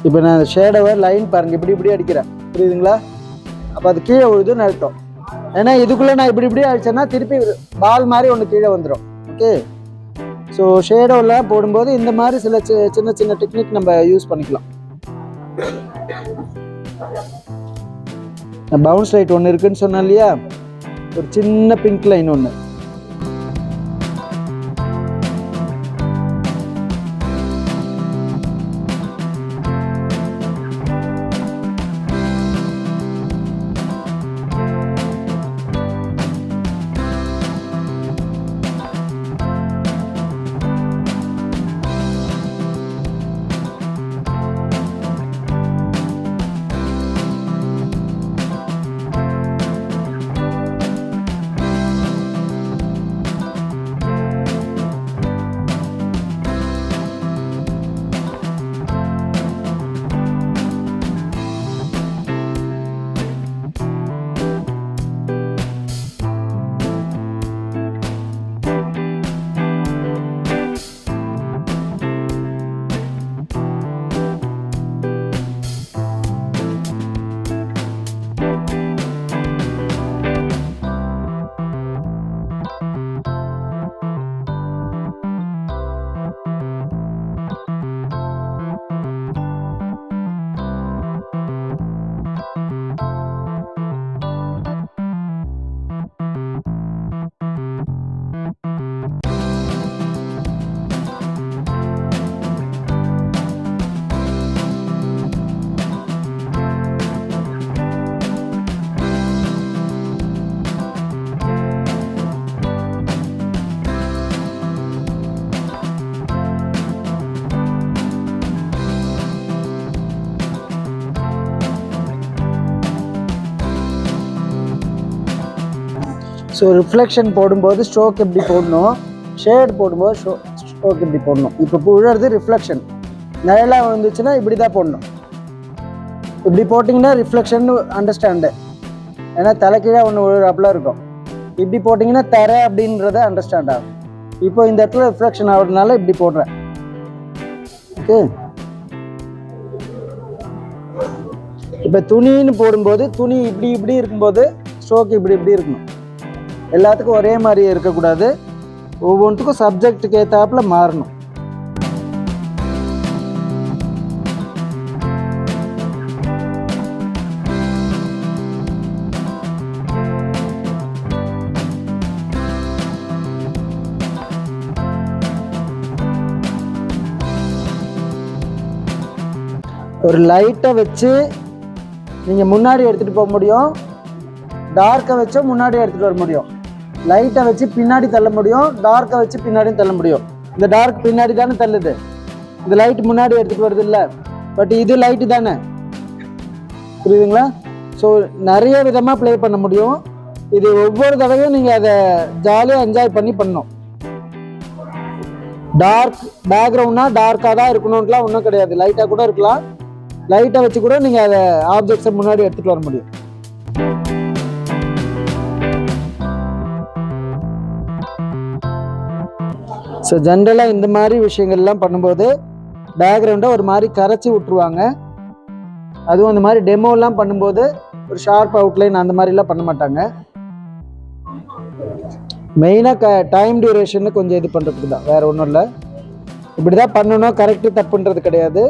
இப்போ நான் ஷேடோவை லைன் பாருங்க, இப்படி அடிக்கிறேன், புரியுதுங்களா? அப்போ அது கீழே விழுதுன்னு அர்த்தம். ஏன்னா இதுக்குள்ளே நான் இப்படி அடிச்சேன்னா திருப்பி பால் மாதிரி ஒன்று கீழே வந்துடும். ஓகே, ஸோ ஷேடோவில் போடும்போது இந்த மாதிரி சில சின்ன டெக்னிக் நம்ம யூஸ் பண்ணிக்கலாம். பவுன்ஸ் லைட் ஒன்று இருக்குன்னு சொன்னேன் இல்லையா, ஒரு சின்ன பிங்க் லைன் ஒன்று. ஸோ ரிஃப்ளெக்ஷன் போடும்போது ஸ்ட்ரோக் எப்படி போடணும், ஷேட் போடும்போது ஸ்ட்ரோக் எப்படி போடணும். இப்போ விழுறது ரிஃப்ளெக்ஷன், நிழலாக வந்துச்சுன்னா இப்படி தான் போடணும். இப்படி போட்டிங்கன்னா ரிஃப்ளெக்ஷன் அண்டர்ஸ்டாண்டு, ஏன்னா தலைக்கீழே ஒன்று விழுறாப்புல இருக்கும். இப்படி போட்டிங்கன்னா தர அப்படின்றத அண்டர்ஸ்டாண்ட் ஆகும். இப்போ இந்த இடத்துல ரிஃப்ளெக்ஷன் ஆகிறதுனால இப்படி போடுறேன். ஓகே, இப்போ துணின்னு போடும்போது துணி இப்படி இருக்கும்போது ஸ்ட்ரோக் இப்படி இருக்கணும். எல்லாத்துக்கும் ஒரே மாதிரி இருக்கக்கூடாது, ஒவ்வொன்றுக்கும் சப்ஜெக்டுக்கு ஏற்றாப்புல மாறணும். ஒரு லைட்டை வச்சு நீங்கள் முன்னாடி எடுத்துகிட்டு போக முடியும், டார்க்கை வச்சும் முன்னாடி எடுத்துகிட்டு வர முடியும். லைட்டை வச்சு பின்னாடி தள்ள முடியும், டார்க்கை வச்சு பின்னாடியும் தள்ள முடியும். இந்த டார்க் பின்னாடி தானே தள்ளுது, இந்த லைட் முன்னாடி எடுத்துகிட்டு வருது இல்லை, பட் இது லைட்டு தானே, புரியுதுங்களா? ஸோ நிறைய விதமாக ப்ளே பண்ண முடியும். இது ஒவ்வொரு தடவையும் நீங்கள் அதை ஜாலியாக என்ஜாய் பண்ணி பண்ணணும். டார்க் பேக்ரவுண்ட்னா டார்க்காக தான் இருக்கணும்லாம் ஒன்றும் கிடையாது, லைட்டாக கூட இருக்கலாம். லைட்டை வச்சு கூட நீங்கள் அதை ஆப்ஜெக்ட்ஸை முன்னாடி எடுத்துகிட்டு வர முடியும். ஸோ ஜென்ரலாக இந்த மாதிரி விஷயங்கள்லாம் பண்ணும்போது பேக்ரவுண்டை ஒரு மாதிரி கரைச்சி விட்ருவாங்க. அதுவும் அந்த மாதிரி டெமோலாம் பண்ணும்போது ஒரு ஷார்ப் அவுட்லைன் அந்த மாதிரிலாம் பண்ண மாட்டாங்க. மெயினாக டைம் டியூரேஷன்னு கொஞ்சம் இது பண்ணுறதுக்கு தான், வேறு ஒன்றும் இல்லை. இப்படி தான் பண்ணணும், கரெக்டு தப்புன்றது கிடையாது.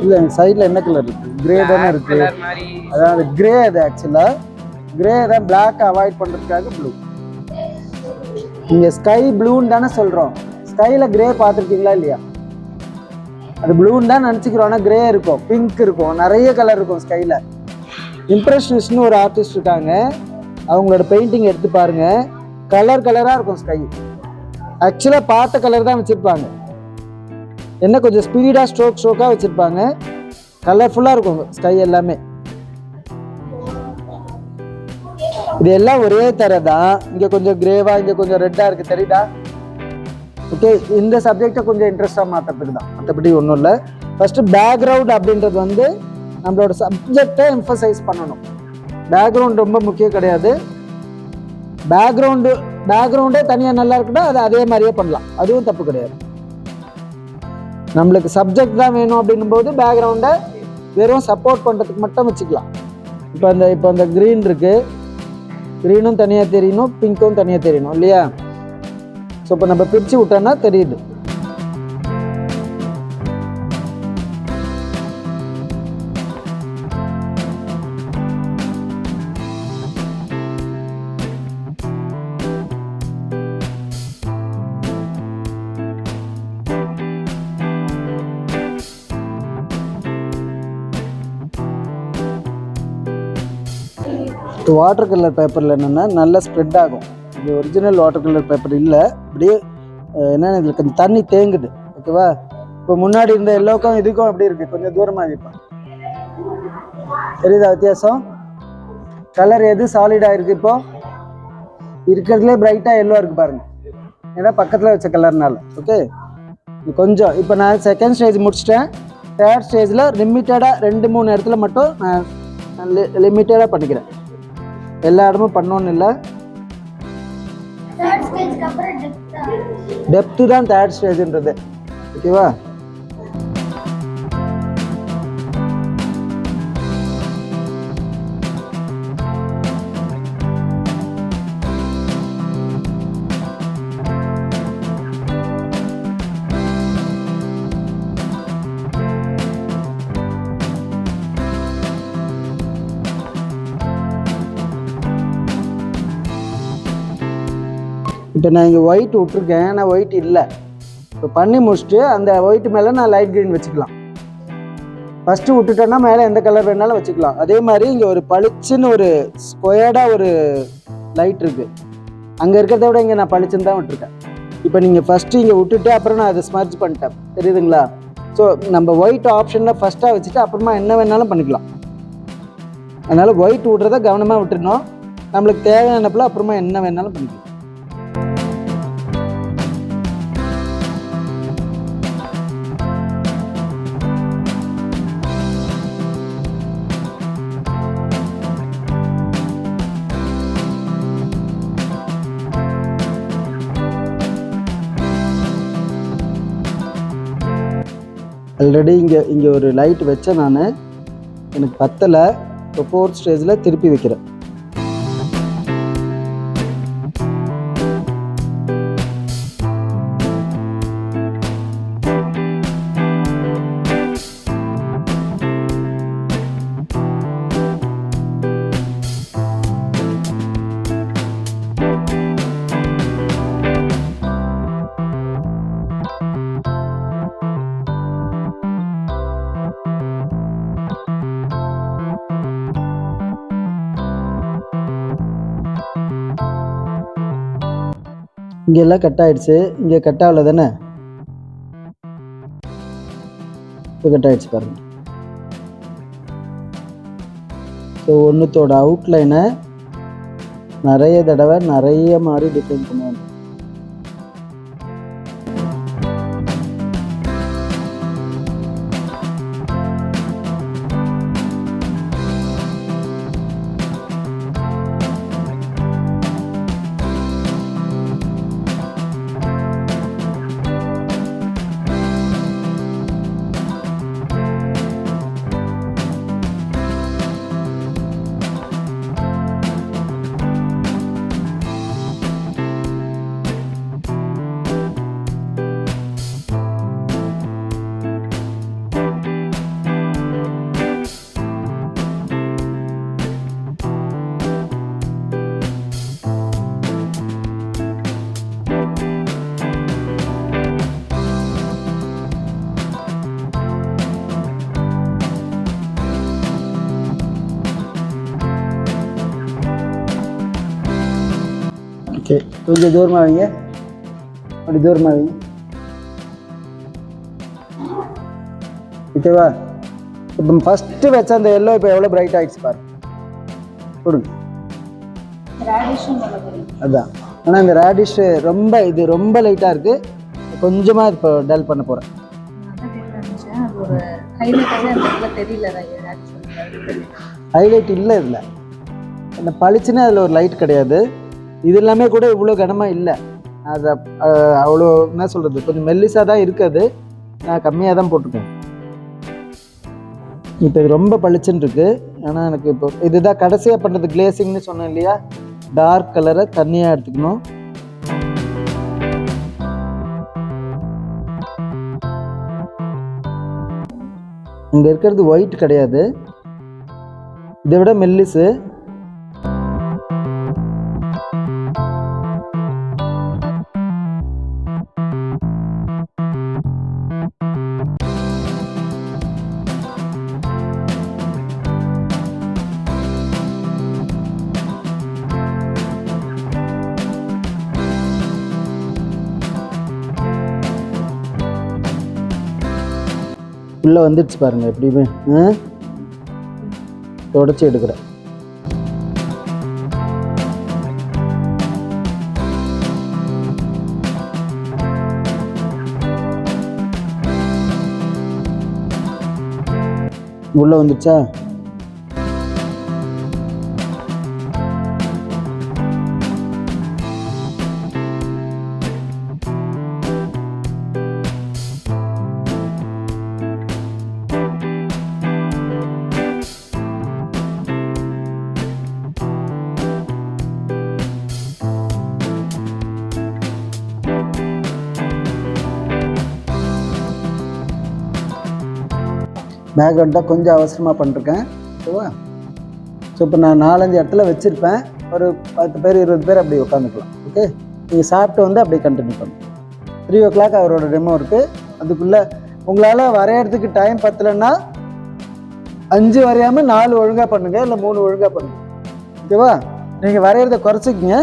இல்லை சைடில் என்ன கலர் இருக்குது? கிரே தானே இருக்குது. அதாவது கிரே, அது ஆக்சுவலாக கிரே தான், பிளாக் அவாய்ட் பண்ணுறதுக்காக ப்ளூ. நீங்கள் ஸ்கை ப்ளூன்னு தானே சொல்கிறோம், ஸ்கையில் கிரே பார்த்துருக்கீங்களா இல்லையா? அது ப்ளூன்னு தான் நினச்சிக்கிறோம், ஆனால் கிரே இருக்கும், பிங்க் இருக்கும், நிறைய கலர் இருக்கும் ஸ்கையில். இம்ப்ரெஷனிஸ்ட்னு ஒரு ஆர்டிஸ்ட் இருக்காங்க, அவங்களோட பெயிண்டிங் எடுத்து பாருங்கள், கலர் கலராக இருக்கும் ஸ்கை. ஆக்சுவலாக பார்த்த கலர் தான் வச்சுருப்பாங்க, என்ன கொஞ்சம் ஸ்பீடாக ஸ்ட்ரோக்காக வச்சுருப்பாங்க, கலர்ஃபுல்லாக இருக்கும் ஸ்கை எல்லாமே. இது எல்லாம் ஒரே தர தான். இங்கே கொஞ்சம் கிரேவாக, இங்கே கொஞ்சம் ரெட்டாக இருக்குது, தெரியுதா? ஓகே, இந்த சப்ஜெக்டை கொஞ்சம் இன்ட்ரெஸ்டாக மாற்றுறதுக்கு தான், மற்றபடி ஒன்றும் இல்லை. ஃபஸ்ட்டு பேக்ரவுண்ட் அப்படின்றது வந்து நம்மளோட சப்ஜெக்டை எம்ஃபசைஸ் பண்ணணும். பேக்ரவுண்ட் ரொம்ப முக்கியம் கிடையாது. பேக்ரவுண்டே தனியாக நல்லா இருக்குன்னா அது அதே மாதிரியே பண்ணலாம், அதுவும் தப்பு கிடையாது. நம்மளுக்கு சப்ஜெக்ட் தான் வேணும் அப்படின்னும் போது பேக்ரவுண்டை வெறும் சப்போர்ட் பண்ணுறதுக்கு மட்டும் வச்சுக்கலாம். இப்போ அந்த க்ரீன் இருக்குது, க்ரீனும் தனியாக தெரியணும், பிங்க்கும் தனியாக தெரியணும் இல்லையா? ஸோ இப்போ நம்ம பிரித்து விட்டோன்னா தெரியுது. வாட்டர் கலர் பேப்பரில் என்னென்னா நல்லா ஸ்ப்ரெட் ஆகும். இது ஒரிஜினல் வாட்டர் கலர் பேப்பர் இல்லை, அப்படியே என்னென்ன இதில் கொஞ்சம் தண்ணி தேங்குது. ஓகேவா? இப்போ முன்னாடி இருந்த எல்லோக்கும் இதுக்கும் அப்படி இருக்குது, கொஞ்சம் தூரமாக வைப்பேன். தெரியுதா வித்தியாசம்? கலர் எது சாலிடாக இருக்குது? இப்போ இருக்கிறதுலே பிரைட்டாக எல்லோ இருக்குது பாருங்கள், ஏன்னா பக்கத்தில் வச்ச கலர்னால. ஓகே, கொஞ்சம் இப்போ நான் செகண்ட் ஸ்டேஜ் முடிச்சிட்டேன். தேர்ட் ஸ்டேஜில் லிமிட்டடாக 2-3 இடத்துல மட்டும் நான் லிமிட்டடாக பண்ணிக்கிறேன், எல்லா இடமும் பண்ணோன்னு இல்லை. டெப்த்து தான் தேர்ட் ஸ்டேஜ்ன்றது. ஓகேவா? இப்போ நான் இங்கே ஒயிட் விட்ருக்கேன், நான் ஒயிட் இல்லை. இப்போ பண்ணி முடிச்சுட்டு அந்த ஒயிட் மேலே நான் லைட் க்ரீன் வச்சுக்கலாம். ஃபஸ்ட்டு விட்டுட்டோன்னா மேலே எந்த கலர் வேணாலும் வச்சுக்கலாம். அதே மாதிரி இங்கே ஒரு பளிச்சுன்னு ஒரு ஸ்கொயர்டாக ஒரு லைட் இருக்குது, அங்கே இருக்கிறத விட இங்கே நான் பளிச்சுன்னு தான் விட்டுருக்கேன். இப்போ நீங்கள் ஃபஸ்ட்டு இங்கே விட்டுட்டு அப்புறம் நான் அதை ஸ்மர்ஜ் பண்ணிட்டேன், தெரியுதுங்களா? ஸோ நம்ம ஒயிட் ஆப்ஷனில் ஃபஸ்ட்டாக வச்சுட்டு அப்புறமா என்ன வேணாலும் பண்ணிக்கலாம். அதனால் ஒயிட் விட்றத கவனமாக விட்டுருணும். நம்மளுக்கு தேவையானப்பில் அப்புறமா என்ன வேணாலும் பண்ணிக்கலாம். ஆல்ரெடி இங்கே ஒரு லைட் வச்சேன் நான், எனக்கு பத்தலை. இப்போ 4th ஸ்டேஜில் திருப்பி வைக்கிறேன். இங்கே எல்லாம் கட் ஆயிடுச்சு, இங்கே கட் ஆகல தானே, இப்போ கட் ஆயிடுச்சு பாருங்க. ஸோ ஒன்றுத்தோட அவுட்லைனை நிறைய தடவை நிறைய மாதிரி டிஃபைன் பண்ணுவாங்க. ஓகே, கொஞ்சம் தூரமாக வைங்க, அப்படி தூரமாக வைங்க. ஓகேவா? இப்போ ஃபஸ்ட்டு வச்ச அந்த எல்லோ இப்போ எவ்வளோ பிரைட் ஆகிடுச்சு பாரு, கொடுங்க. அதுதான், ஆனால் இந்த ரேடிஷ் ரொம்ப இது ரொம்ப லைட்டாக இருக்குது, கொஞ்சமாக இப்போ டல் பண்ண போகிறேன். ஹைலைட் இல்லை இதில், இந்த பளிச்சுன்னு அதில் ஒரு லைட் கிடையாது. இது எல்லாமே கூட இவ்வளோ கனமாக இல்லை, அது அவ்வளோ என்ன சொல்கிறது, கொஞ்சம் மெல்லிஸாக தான் இருக்குது, நான் கம்மியாக தான் போட்டிருக்கேன். இப்போ இது ரொம்ப பளிச்சுன்னு இருக்குது, ஆனால் எனக்கு இப்போ இதுதான் கடைசியாக பண்ணுறது கிளேசிங்னு சொன்னேன் இல்லையா, டார்க் கலரை தண்ணியாக எடுத்துக்கணும். இங்கே இருக்கிறது ஒயிட் கிடையாது, இதை விட மெல்லிஸு. உள்ளே வந்துடுச்சு பாருங்கள், எப்படியுமே தொடச்சி எடுக்கிறேன். உள்ளே வந்துடுச்சா? பேக்ரவுண்ட் தான் கொஞ்சம் அவசரமாக பண்ணிருக்கேன், ஓகேவா? ஸோ இப்போ நான் 4-5 இடத்துல வச்சுருப்பேன், ஒரு 10 பேர் 20 பேர் அப்படி உட்காந்துக்கலாம். ஓகே, நீங்கள் சாப்பிட்டு வந்து அப்படியே கண்டினியூ பண்ணுங்க. 3 o'clock அவரோட டெமோ இருக்குது. அதுக்குள்ளே உங்களால் வரையறதுக்கு டைம் பத்தலைன்னா 5 வரையாமல் 4 ஒழுங்காக பண்ணுங்கள், இல்லை 3 ஒழுங்காக பண்ணுங்கள். ஓகேவா? நீங்கள் வரைகிறத குறைச்சிக்கிங்க.